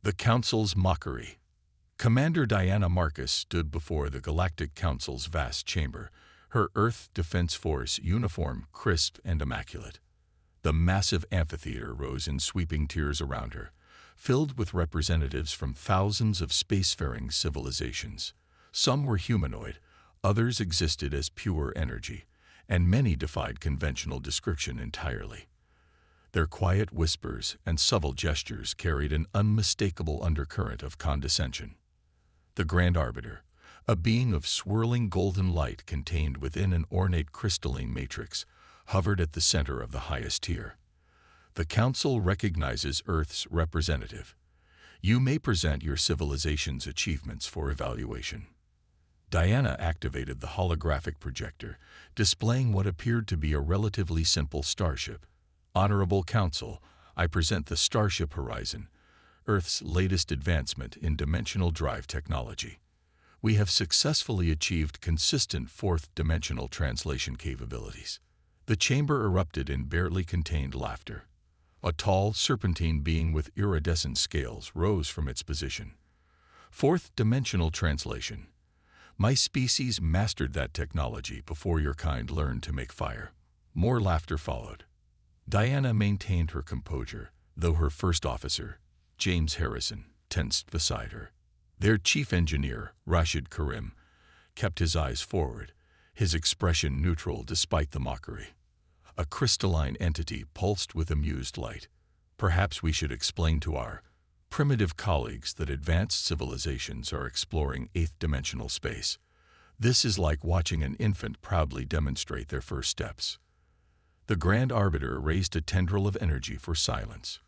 The Council's Mockery. Commander Diana Marcus stood before the Galactic Council's vast chamber, her Earth Defense Force uniform crisp and immaculate. The massive amphitheater rose in sweeping tiers around her, filled with representatives from thousands of spacefaring civilizations. Some were humanoid, others existed as pure energy, and many defied conventional description entirely. Their quiet whispers and subtle gestures carried an unmistakable undercurrent of condescension. The Grand Arbiter, a being of swirling golden light contained within an ornate crystalline matrix, hovered at the center of the highest tier. The Council recognizes Earth's representative. You may present your civilization's achievements for evaluation. Diana activated the holographic projector, displaying what appeared to be a relatively simple starship. Honorable Council, I present the Starship Horizon, Earth's latest advancement in dimensional drive technology. We have successfully achieved consistent fourth-dimensional translation capabilities. The chamber erupted in barely contained laughter. A tall, serpentine being with iridescent scales rose from its position. Fourth-dimensional translation. My species mastered that technology before your kind learned to make fire. More laughter followed. Diana maintained her composure, though her first officer, James Harrison, tensed beside her. Their chief engineer, Rashid Karim, kept his eyes forward, his expression neutral despite the mockery. A crystalline entity pulsed with amused light. Perhaps we should explain to our primitive colleagues that advanced civilizations are exploring eighth-dimensional space. This is like watching an infant proudly demonstrate their first steps. The Grand Arbiter raised a tendril of energy for silence.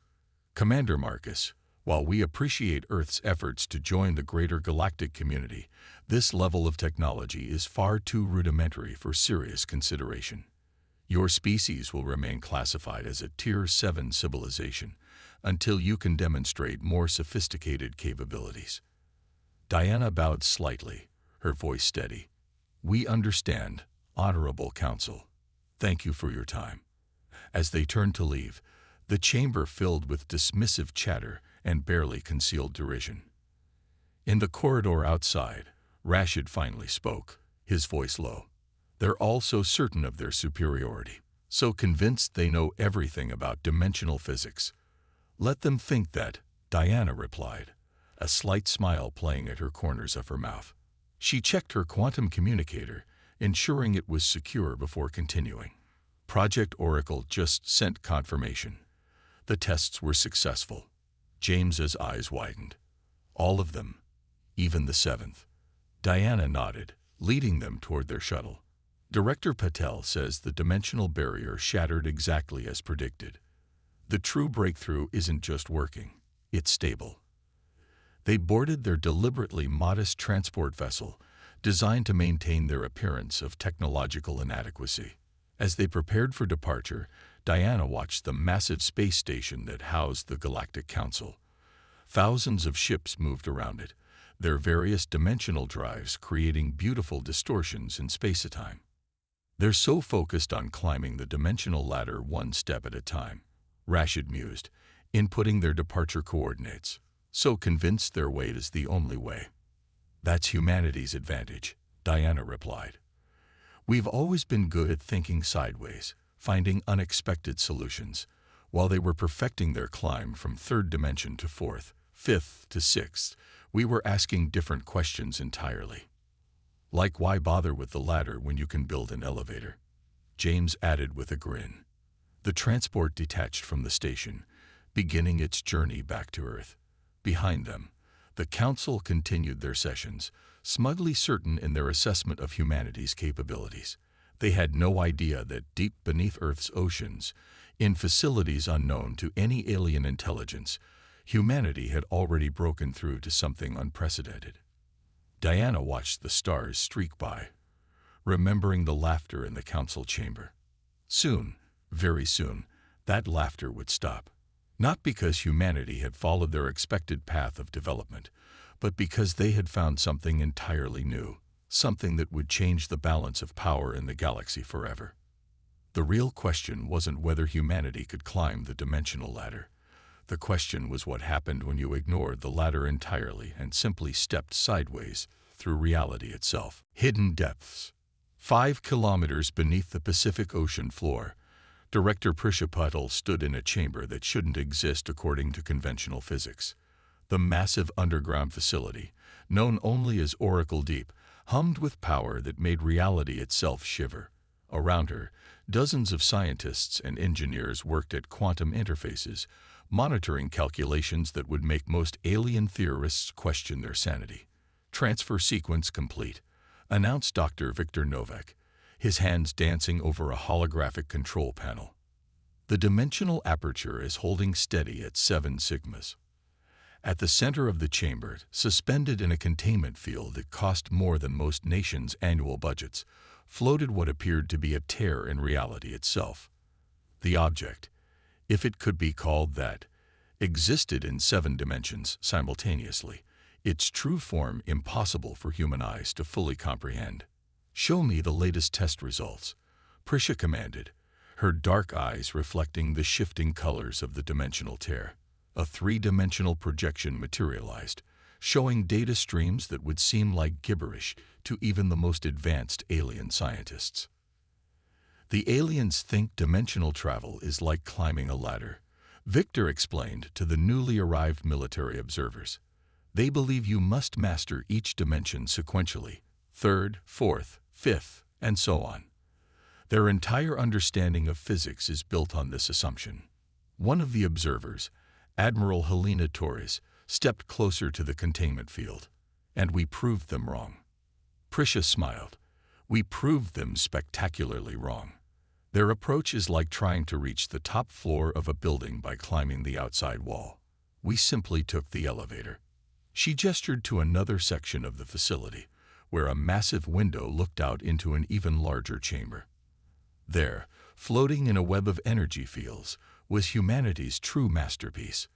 Commander Marcus, while we appreciate Earth's efforts to join the greater galactic community, this level of technology is far too rudimentary for serious consideration. Your species will remain classified as a Tier 7 civilization until you can demonstrate more sophisticated capabilities. Diana bowed slightly, her voice steady. We understand, Honorable Council. Thank you for your time. As they turned to leave, the chamber filled with dismissive chatter and barely concealed derision. In the corridor outside, Rashid finally spoke, his voice low. They're all so certain of their superiority, so convinced they know everything about dimensional physics. Let them think that, Diana replied, a slight smile playing at her corners of her mouth. She checked her quantum communicator, ensuring it was secure before continuing. Project Oracle just sent confirmation. The tests were successful. James's eyes widened. All of them, even the seventh. Diana nodded, leading them toward their shuttle. Director Patel says the dimensional barrier shattered exactly as predicted. The true breakthrough isn't just working, it's stable. They boarded their deliberately modest transport vessel, designed to maintain their appearance of technological inadequacy. As they prepared for departure, Diana watched the massive space station that housed the Galactic Council. Thousands of ships moved around it, their various dimensional drives creating beautiful distortions in space-time. They're so focused on climbing the dimensional ladder one step at a time, Rashid mused, inputting their departure coordinates, so convinced their way is the only way. That's humanity's advantage, Diana replied. We've always been good at thinking sideways, finding unexpected solutions, while they were perfecting their climb from third dimension to fourth, fifth to sixth. We were asking different questions entirely. Like why bother with the ladder when you can build an elevator? James added with a grin. The transport detached from the station, beginning its journey back to Earth. Behind them, the Council continued their sessions, smugly certain in their assessment of humanity's capabilities. They had no idea that deep beneath Earth's oceans, in facilities unknown to any alien intelligence, humanity had already broken through to something unprecedented. Diana watched the stars streak by, remembering the laughter in the council chamber. Soon, very soon, that laughter would stop. Not because humanity had followed their expected path of development, but because they had found something entirely new, something that would change the balance of power in the galaxy forever. The real question wasn't whether humanity could climb the dimensional ladder. The question was what happened when you ignored the ladder entirely and simply stepped sideways through reality itself. Hidden depths. 5 kilometers beneath the Pacific Ocean floor, Director Prisha Patel stood in a chamber that shouldn't exist according to conventional physics. The massive underground facility, known only as Oracle Deep, hummed with power that made reality itself shiver. Around her, dozens of scientists and engineers worked at quantum interfaces, monitoring calculations that would make most alien theorists question their sanity. "Transfer sequence complete," announced Dr. Victor Novak, his hands dancing over a holographic control panel. The dimensional aperture is holding steady at 7 sigmas. At the center of the chamber, suspended in a containment field that cost more than most nations' annual budgets, floated what appeared to be a tear in reality itself. The object, if it could be called that, existed in 7 dimensions simultaneously, its true form impossible for human eyes to fully comprehend. "Show me the latest test results," Prisha commanded, her dark eyes reflecting the shifting colors of the dimensional tear. A 3-dimensional projection materialized, showing data streams that would seem like gibberish to even the most advanced alien scientists. "The aliens think dimensional travel is like climbing a ladder," Victor explained to the newly arrived military observers. "They believe you must master each dimension sequentially, 3rd, 4th, 5th, and so on. Their entire understanding of physics is built on this assumption." One of the observers, Admiral Helena Torres, stepped closer to the containment field. "And we proved them wrong." Prisha smiled. "We proved them spectacularly wrong. Their approach is like trying to reach the top floor of a building by climbing the outside wall. We simply took the elevator." She gestured to another section of the facility, where a massive window looked out into an even larger chamber. There, floating in a web of energy fields, was humanity's true masterpiece.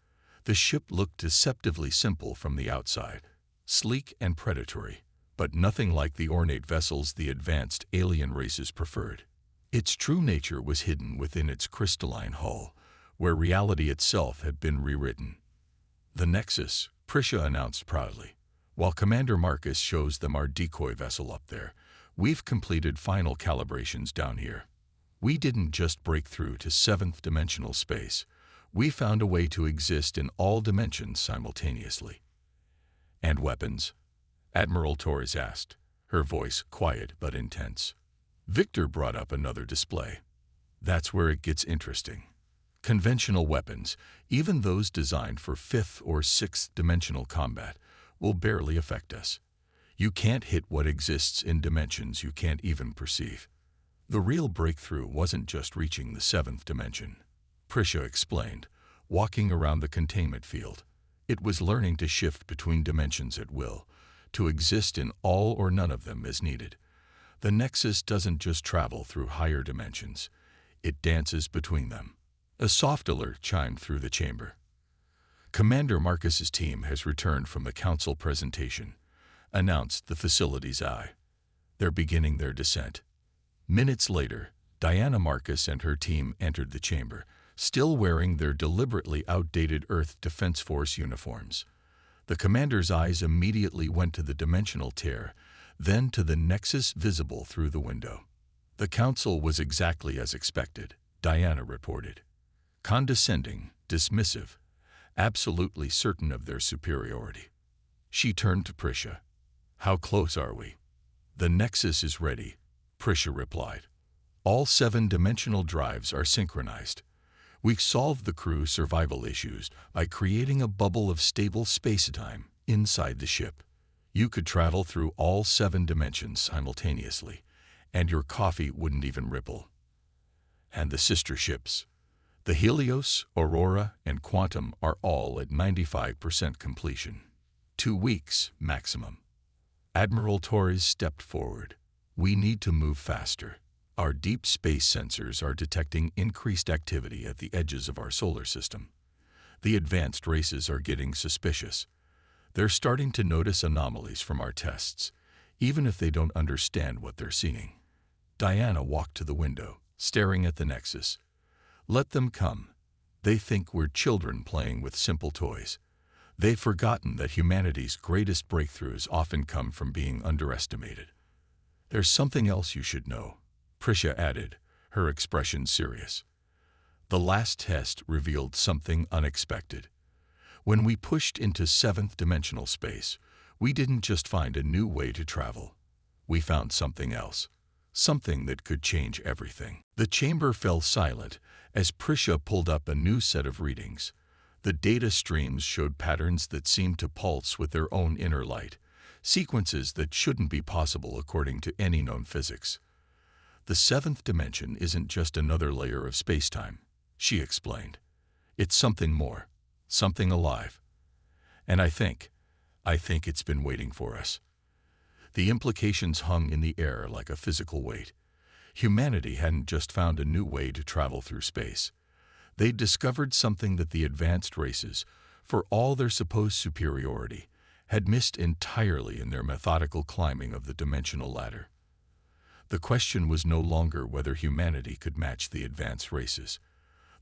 The ship looked deceptively simple from the outside, sleek and predatory, but nothing like the ornate vessels the advanced alien races preferred. Its true nature was hidden within its crystalline hull, where reality itself had been rewritten. "The Nexus," Prisha announced proudly. "While Commander Marcus shows them our decoy vessel up there, we've completed final calibrations down here. We didn't just break through to 7th dimensional space. We found a way to exist in all dimensions simultaneously." "And weapons?" Admiral Torres asked, her voice quiet but intense. Victor brought up another display. "That's where it gets interesting. Conventional weapons, even those designed for 5th or 6th dimensional combat, will barely affect us. You can't hit what exists in dimensions you can't even perceive." The real breakthrough wasn't just reaching the 7th dimension, Prisha explained, walking around the containment field. It was learning to shift between dimensions at will, to exist in all or none of them as needed. The Nexus doesn't just travel through higher dimensions, it dances between them. A soft alert chimed through the chamber. "Commander Marcus's team has returned from the council presentation," announced the facility's eye. "They're beginning their descent." Minutes later, Diana Marcus and her team entered the chamber, still wearing their deliberately outdated Earth Defense Force uniforms. The commander's eyes immediately went to the dimensional tear, then to the Nexus visible through the window. "The council was exactly as expected," Diana reported. "Condescending, dismissive, absolutely certain of their superiority." She turned to Prisha. "How close are we?" "The Nexus is ready," Prisha replied. "All 7-dimensional drives are synchronized. We've solved the crew survival issues by creating a bubble of stable spacetime inside the ship. You could travel through all 7 dimensions simultaneously, and your coffee wouldn't even ripple." "And the sister ships? The Helios, Aurora, and Quantum are all at 95% completion. 2 weeks, maximum." Admiral Torres stepped forward. "We need to move faster. Our deep space sensors are detecting increased activity at the edges of our solar system. The advanced races are getting suspicious. They're starting to notice anomalies from our tests, even if they don't understand what they're seeing." Diana walked to the window, staring at the Nexus. "Let them come. They think we're children playing with simple toys. They've forgotten that humanity's greatest breakthroughs often come from being underestimated. There's something else you should know, Prisha added, her expression serious. The last test revealed something unexpected. When we pushed into seventh-dimensional space, we didn't just find a new way to travel. We found something else, something that could change everything. The chamber fell silent as Prisha pulled up a new set of readings. The data streams showed patterns that seemed to pulse with their own inner light, sequences that shouldn't be possible according to any known physics. The seventh dimension isn't just another layer of space-time, she explained. It's something more, something alive. And I think it's been waiting for us. The implications hung in the air like a physical weight. Humanity hadn't just found a new way to travel through space. They'd discovered something that the advanced races, for all their supposed superiority, had missed entirely in their methodical climbing of the dimensional ladder. The question was no longer whether humanity could match the advanced races.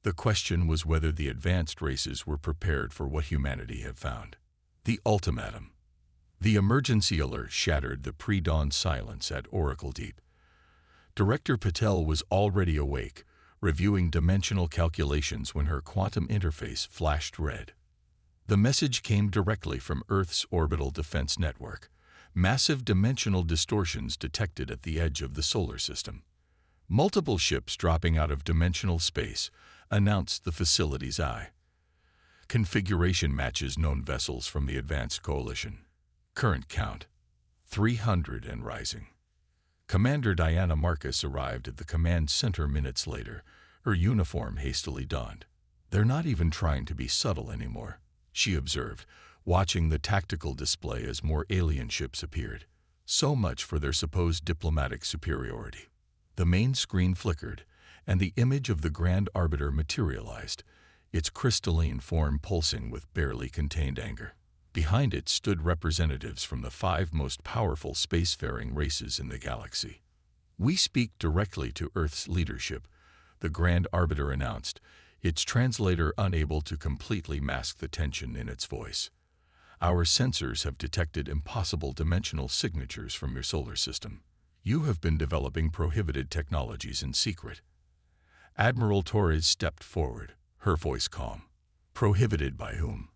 The question was whether the advanced races were prepared for what humanity had found. The ultimatum. The emergency alert shattered the pre-dawn silence at Oracle Deep. Director Patel was already awake, reviewing dimensional calculations when her quantum interface flashed red. The message came directly from Earth's orbital defense network. Massive dimensional distortions detected at the edge of the solar system. Multiple ships dropping out of dimensional space announced the facility's eye. Configuration matches known vessels from the Advanced Coalition. Current count, 300 and rising. Commander Diana Marcus arrived at the command center minutes later, her uniform hastily donned. They're not even trying to be subtle anymore, she observed, watching the tactical display as more alien ships appeared. So much for their supposed diplomatic superiority. The main screen flickered, and the image of the Grand Arbiter materialized, its crystalline form pulsing with barely contained anger. Behind it stood representatives from the 5 most powerful spacefaring races in the galaxy. "We speak directly to Earth's leadership," the Grand Arbiter announced, its translator unable to completely mask the tension in its voice. "Our sensors have detected impossible dimensional signatures from your solar system. You have been developing prohibited technologies in secret." Admiral Torres stepped forward, her voice calm. "Prohibited by whom?"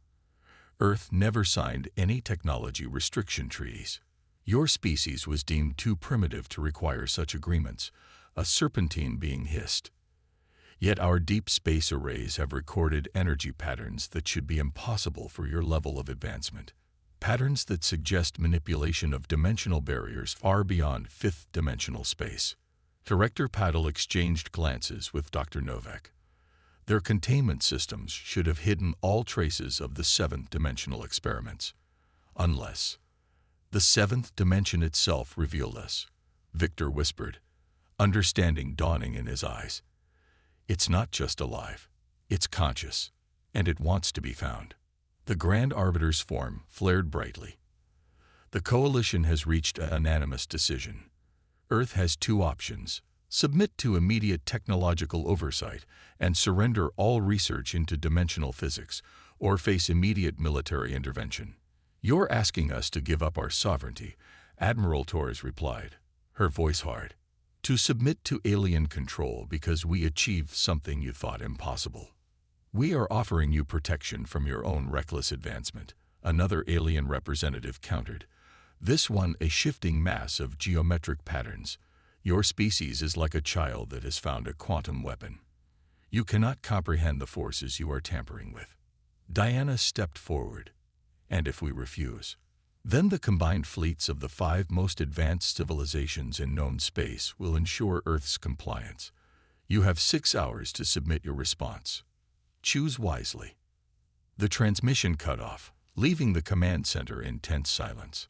"Earth never signed any technology restriction treaties. Your species was deemed too primitive to require such agreements," a serpentine being hissed. "Yet our deep space arrays have recorded energy patterns that should be impossible for your level of advancement. Patterns that suggest manipulation of dimensional barriers far beyond fifth-dimensional space." Director Patel exchanged glances with Dr. Novak. Their containment systems should have hidden all traces of the seventh-dimensional experiments. Unless the seventh dimension itself revealed us, Victor whispered, understanding dawning in his eyes. "It's not just alive, it's conscious, and it wants to be found." The Grand Arbiter's form flared brightly. "The Coalition has reached a unanimous decision. Earth has 2 options. Submit to immediate technological oversight and surrender all research into dimensional physics, or face immediate military intervention." "You're asking us to give up our sovereignty," Admiral Torres replied, her voice hard. "To submit to alien control because we achieved something you thought impossible." "We are offering you protection from your own reckless advancement," another alien representative countered, this one a shifting mass of geometric patterns. "Your species is like a child that has found a quantum weapon. You cannot comprehend the forces you are tampering with." Diana stepped forward. "And if we refuse? Then the combined fleets of the 5 most advanced civilizations in known space will ensure Earth's compliance. You have 6 hours to submit your response. Choose wisely." The transmission cut off, leaving the command center in tense silence.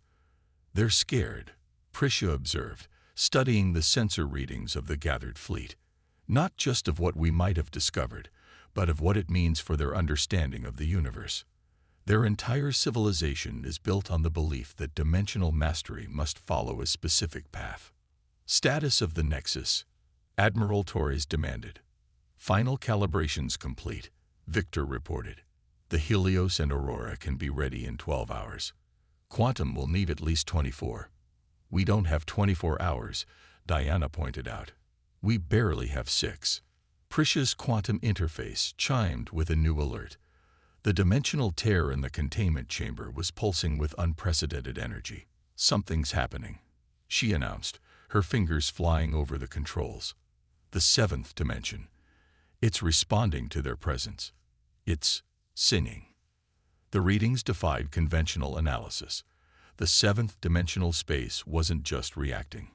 "They're scared," Prisha observed, studying the sensor readings of the gathered fleet. "Not just of what we might have discovered, but of what it means for their understanding of the universe. Their entire civilization is built on the belief that dimensional mastery must follow a specific path." "Status of the Nexus," Admiral Torres demanded. "Final calibrations complete. Victor reported. The Helios and Aurora can be ready in 12 hours. Quantum will need at least 24. We don't have 24 hours, Diana pointed out. We barely have 6. Priscia's quantum interface chimed with a new alert. The dimensional tear in the containment chamber was pulsing with unprecedented energy. Something's happening, she announced, her fingers flying over the controls. The 7th dimension. It's responding to their presence. It's singing. The readings defied conventional analysis. The 7th dimensional space wasn't just reacting.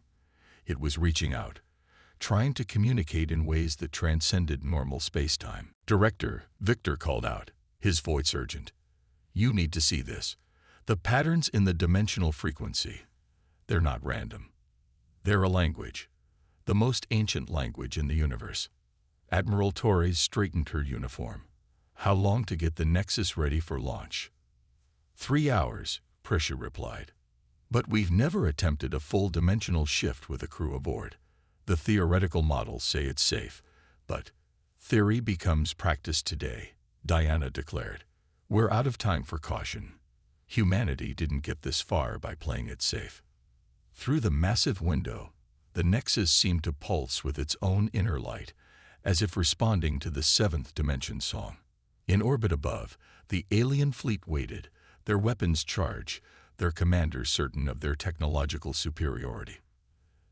It was reaching out, trying to communicate in ways that transcended normal space-time. Director, Victor called out, his voice urgent. You need to see this. The patterns in the dimensional frequency. They're not random. They're a language. The most ancient language in the universe. Admiral Torres straightened her uniform. How long to get the Nexus ready for launch? 3 hours, Priscia replied. But we've never attempted a full dimensional shift with a crew aboard. The theoretical models say it's safe, but theory becomes practice today, Diana declared. We're out of time for caution. Humanity didn't get this far by playing it safe. Through the massive window, the Nexus seemed to pulse with its own inner light, as if responding to the 7th dimension song. In orbit above, the alien fleet waited, their weapons charged, their commanders certain of their technological superiority.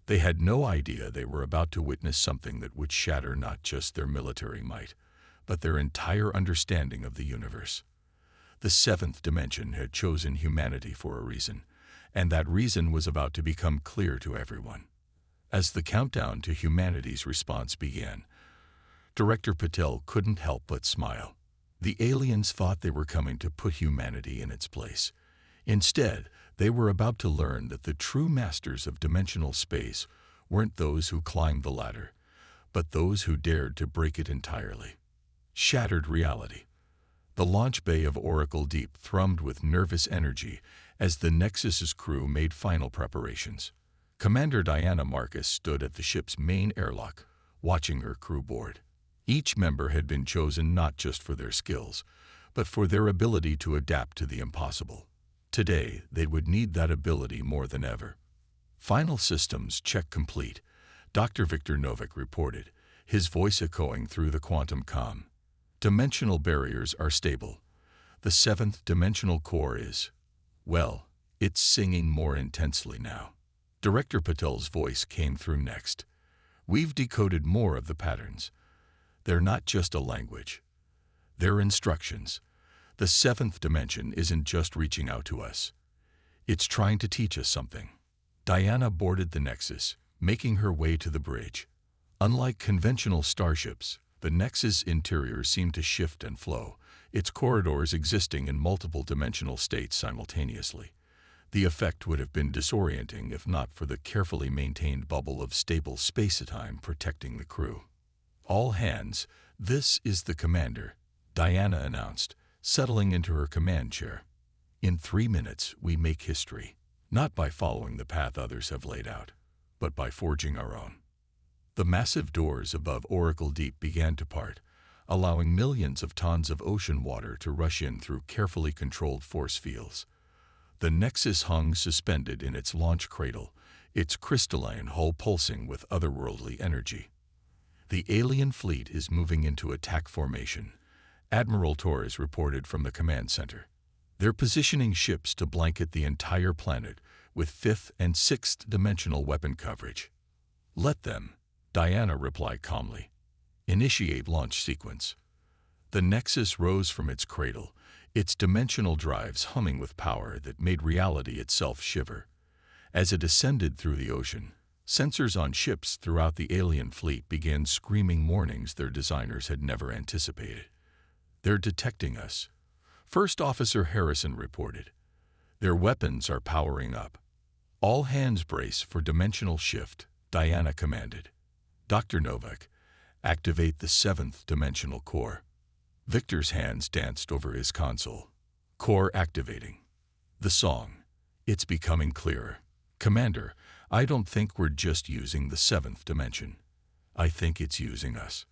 They had no idea they were about to witness something that would shatter not just their military might, but their entire understanding of the universe. The 7th dimension had chosen humanity for a reason, and that reason was about to become clear to everyone. As the countdown to humanity's response began, Director Patel couldn't help but smile. The aliens thought they were coming to put humanity in its place. Instead, they were about to learn that the true masters of dimensional space weren't those who climbed the ladder, but those who dared to break it entirely. Shattered reality. The launch bay of Oracle Deep thrummed with nervous energy as the Nexus's crew made final preparations. Commander Diana Marcus stood at the ship's main airlock, watching her crew board. Each member had been chosen not just for their skills, but for their ability to adapt to the impossible. Today, they would need that ability more than ever. Final systems check complete, Dr. Victor Novak reported, his voice echoing through the quantum comm. Dimensional barriers are stable. The 7th dimensional core is, well, it's singing more intensely now. Director Patel's voice came through next. We've decoded more of the patterns. They're not just a language. They're instructions. The 7th dimension isn't just reaching out to us. It's trying to teach us something. Diana boarded the Nexus, making her way to the bridge. Unlike conventional starships, the Nexus interior seemed to shift and flow, its corridors existing in multiple dimensional states simultaneously. The effect would have been disorienting if not for the carefully maintained bubble of stable space-time protecting the crew. All hands, this is the commander, Diana announced, settling into her command chair. In 3 minutes, we make history, not by following the path others have laid out, but by forging our own. The massive doors above Oracle Deep began to part, allowing millions of tons of ocean water to rush in through carefully controlled force fields. The Nexus hung suspended in its launch cradle, its crystalline hull pulsing with otherworldly energy. The alien fleet is moving into attack formation, Admiral Torres reported from the command center. They're positioning ships to blanket the entire planet with 5th and 6th dimensional weapon coverage. Let them, Diana replied calmly. Initiate launch sequence. The Nexus rose from its cradle, its dimensional drives humming with power that made reality itself shiver. As it ascended through the ocean, sensors on ships throughout the alien fleet began screaming warnings their designers had never anticipated. They're detecting us, First Officer Harrison reported. Their weapons are powering up. All hands brace for dimensional shift, Diana commanded. Dr. Novak, activate the 7th dimensional core. Victor's hands danced over his console. Core activating. The song. It's becoming clearer. Commander, I don't think we're just using the 7th dimension. I think it's using us.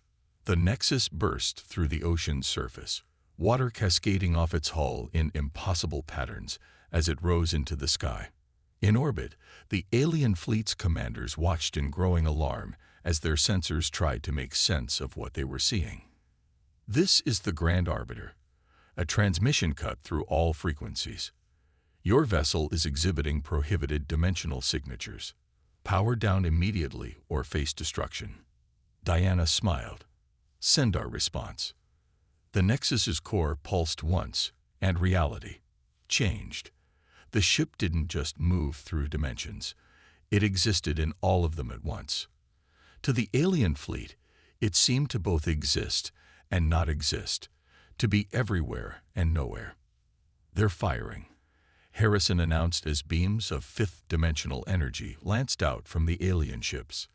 The Nexus burst through the ocean's surface, water cascading off its hull in impossible patterns as it rose into the sky. In orbit, the alien fleet's commanders watched in growing alarm as their sensors tried to make sense of what they were seeing. This is the Grand Arbiter, a transmission cut through all frequencies. Your vessel is exhibiting prohibited dimensional signatures. Power down immediately or face destruction. Diana smiled. Send our response. The Nexus's core pulsed once, and reality changed. The ship didn't just move through dimensions. It existed in all of them at once. To the alien fleet, it seemed to both exist and not exist, to be everywhere and nowhere. They're firing, Harrison announced as beams of fifth-dimensional energy lanced out from the alien ships.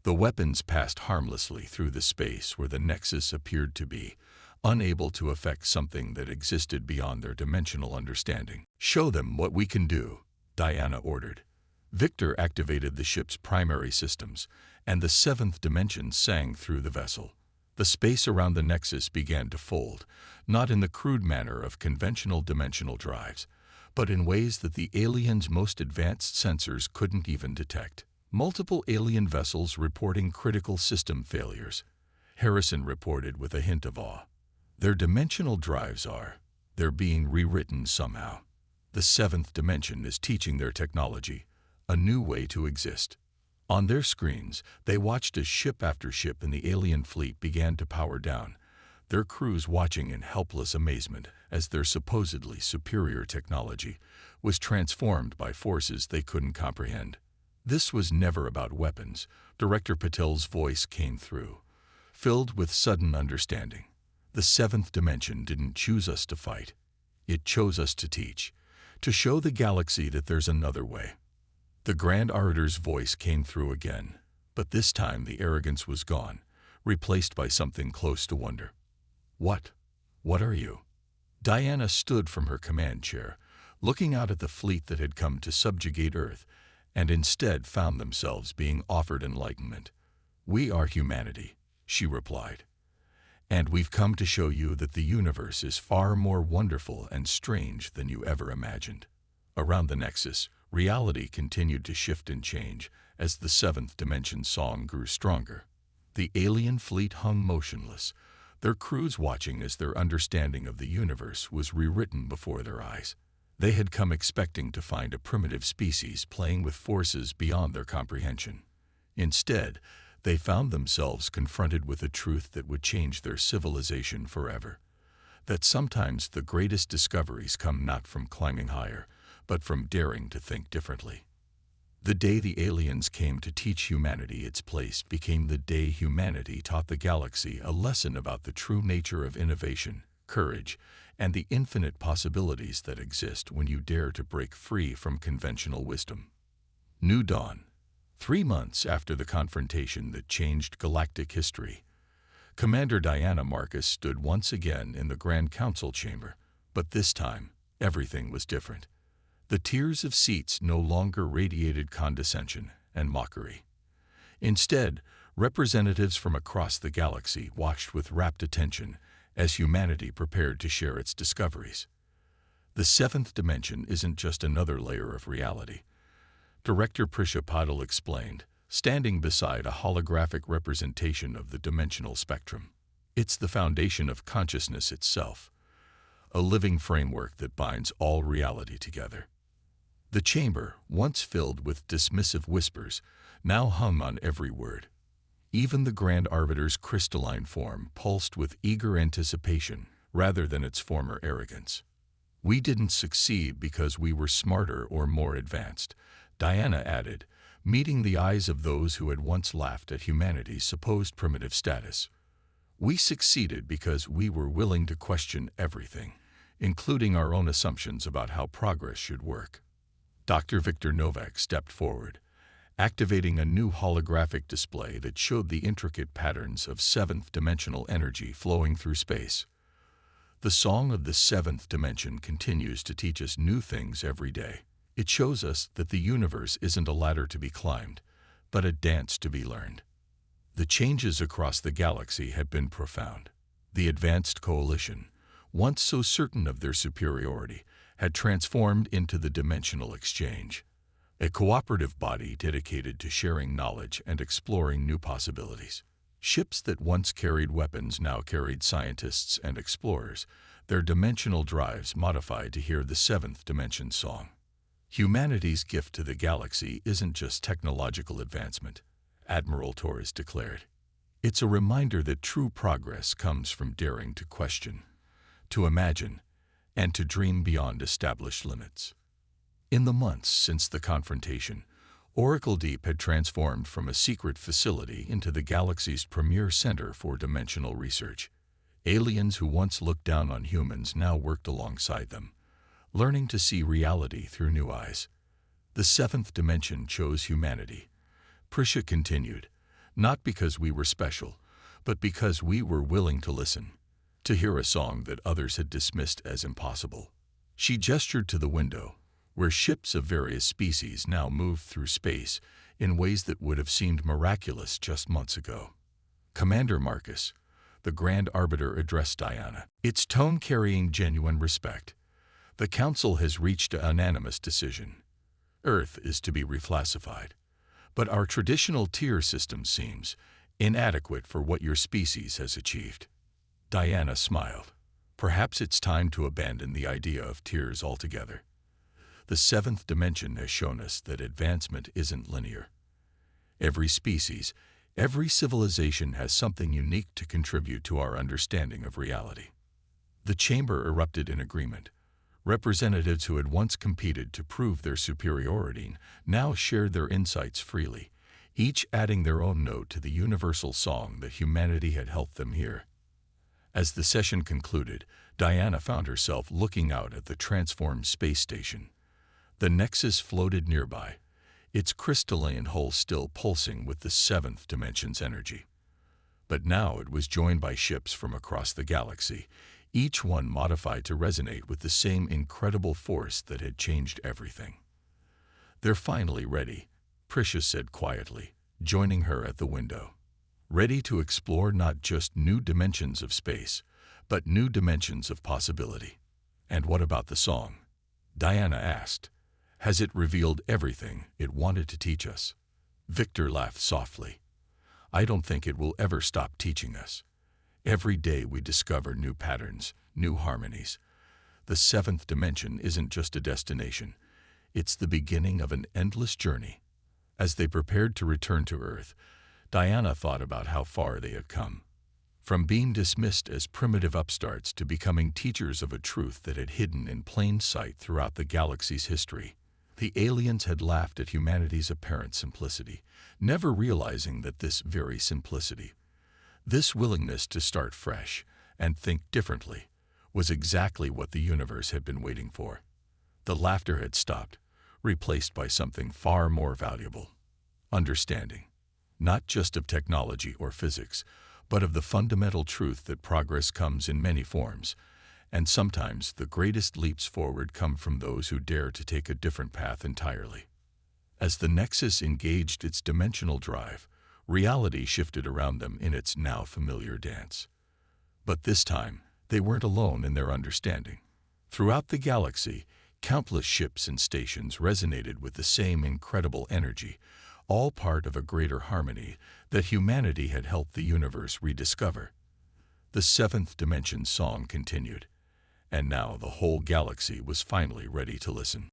The weapons passed harmlessly through the space where the Nexus appeared to be, unable to affect something that existed beyond their dimensional understanding. Show them what we can do, Diana ordered. Victor activated the ship's primary systems, and the seventh dimension sang through the vessel. The space around the Nexus began to fold, not in the crude manner of conventional dimensional drives, but in ways that the aliens' most advanced sensors couldn't even detect. Multiple alien vessels reporting critical system failures. Harrison reported with a hint of awe. Their dimensional drives they're being rewritten somehow. The seventh dimension is teaching their technology a new way to exist. On their screens, they watched as ship after ship in the alien fleet began to power down, their crews watching in helpless amazement as their supposedly superior technology was transformed by forces they couldn't comprehend. This was never about weapons. Director Patel's voice came through, filled with sudden understanding. The seventh dimension didn't choose us to fight. It chose us to teach, to show the galaxy that there's another way. The Grand Arbiter's voice came through again, but this time the arrogance was gone, replaced by something close to wonder. What are you? Diana stood from her command chair, looking out at the fleet that had come to subjugate Earth, and instead found themselves being offered enlightenment. We are humanity, she replied. And we've come to show you that the universe is far more wonderful and strange than you ever imagined. Around the Nexus, reality continued to shift and change as the seventh dimension song grew stronger. The alien fleet hung motionless, their crews watching as their understanding of the universe was rewritten before their eyes. They had come expecting to find a primitive species playing with forces beyond their comprehension. Instead, they found themselves confronted with a truth that would change their civilization forever. That sometimes the greatest discoveries come not from climbing higher, but from daring to think differently. The day the aliens came to teach humanity its place became the day humanity taught the galaxy a lesson about the true nature of innovation, courage, and the infinite possibilities that exist when you dare to break free from conventional wisdom. New Dawn. 3 months after the confrontation that changed galactic history, Commander Diana Marcus stood once again in the Grand Council chamber, but this time, everything was different. The tiers of seats no longer radiated condescension and mockery. Instead, representatives from across the galaxy watched with rapt attention as humanity prepared to share its discoveries. The seventh dimension isn't just another layer of reality. Director Prisha Patil explained, standing beside a holographic representation of the dimensional spectrum. It's the foundation of consciousness itself, a living framework that binds all reality together. The chamber, once filled with dismissive whispers, now hung on every word. Even the Grand Arbiter's crystalline form pulsed with eager anticipation rather than its former arrogance. We didn't succeed because we were smarter or more advanced, Diana added, meeting the eyes of those who had once laughed at humanity's supposed primitive status. We succeeded because we were willing to question everything, including our own assumptions about how progress should work. Dr. Victor Novak stepped forward, activating a new holographic display that showed the intricate patterns of seventh-dimensional energy flowing through space. The song of the seventh dimension continues to teach us new things every day. It shows us that the universe isn't a ladder to be climbed, but a dance to be learned. The changes across the galaxy had been profound. The advanced coalition, once so certain of their superiority, had transformed into the Dimensional Exchange, a cooperative body dedicated to sharing knowledge and exploring new possibilities. Ships that once carried weapons now carried scientists and explorers, their dimensional drives modified to hear the seventh dimension song. Humanity's gift to the galaxy isn't just technological advancement, Admiral Torres declared. It's a reminder that true progress comes from daring to question, to imagine, and to dream beyond established limits. In the months since the confrontation, Oracle Deep had transformed from a secret facility into the galaxy's premier center for dimensional research. Aliens who once looked down on humans now worked alongside them, learning to see reality through new eyes. The seventh dimension chose humanity, Prisha continued, not because we were special, but because we were willing to listen, to hear a song that others had dismissed as impossible. She gestured to the window, where ships of various species now moved through space in ways that would have seemed miraculous just months ago. Commander Marcus, the Grand Arbiter, addressed Diana, its tone carrying genuine respect. The Council has reached a unanimous decision. Earth is to be reclassified, but our traditional tier system seems inadequate for what your species has achieved. Diana smiled. Perhaps it's time to abandon the idea of tiers altogether. The seventh dimension has shown us that advancement isn't linear. Every species, every civilization has something unique to contribute to our understanding of reality. The chamber erupted in agreement. Representatives who had once competed to prove their superiority now shared their insights freely, each adding their own note to the universal song that humanity had helped them hear. As the session concluded, Diana found herself looking out at the transformed space station. The Nexus floated nearby, its crystalline hull still pulsing with the seventh dimension's energy. But now it was joined by ships from across the galaxy, each one modified to resonate with the same incredible force that had changed everything. "They're finally ready," Prisha said quietly, joining her at the window. "Ready to explore not just new dimensions of space, but new dimensions of possibility." "And what about the song?" Diana asked. "Has it revealed everything it wanted to teach us?" Victor laughed softly. "I don't think it will ever stop teaching us. Every day we discover new patterns, new harmonies. The seventh dimension isn't just a destination. It's the beginning of an endless journey." As they prepared to return to Earth, Diana thought about how far they had come. From being dismissed as primitive upstarts to becoming teachers of a truth that had hidden in plain sight throughout the galaxy's history. The aliens had laughed at humanity's apparent simplicity, never realizing that this very simplicity, this willingness to start fresh and think differently, was exactly what the universe had been waiting for. The laughter had stopped, replaced by something far more valuable: understanding, not just of technology or physics, but of the fundamental truth that progress comes in many forms, and sometimes the greatest leaps forward come from those who dare to take a different path entirely. As the Nexus engaged its dimensional drive, reality shifted around them in its now familiar dance. But this time, they weren't alone in their understanding. Throughout the galaxy, countless ships and stations resonated with the same incredible energy, all part of a greater harmony that humanity had helped the universe rediscover. The seventh dimension song continued, and now the whole galaxy was finally ready to listen.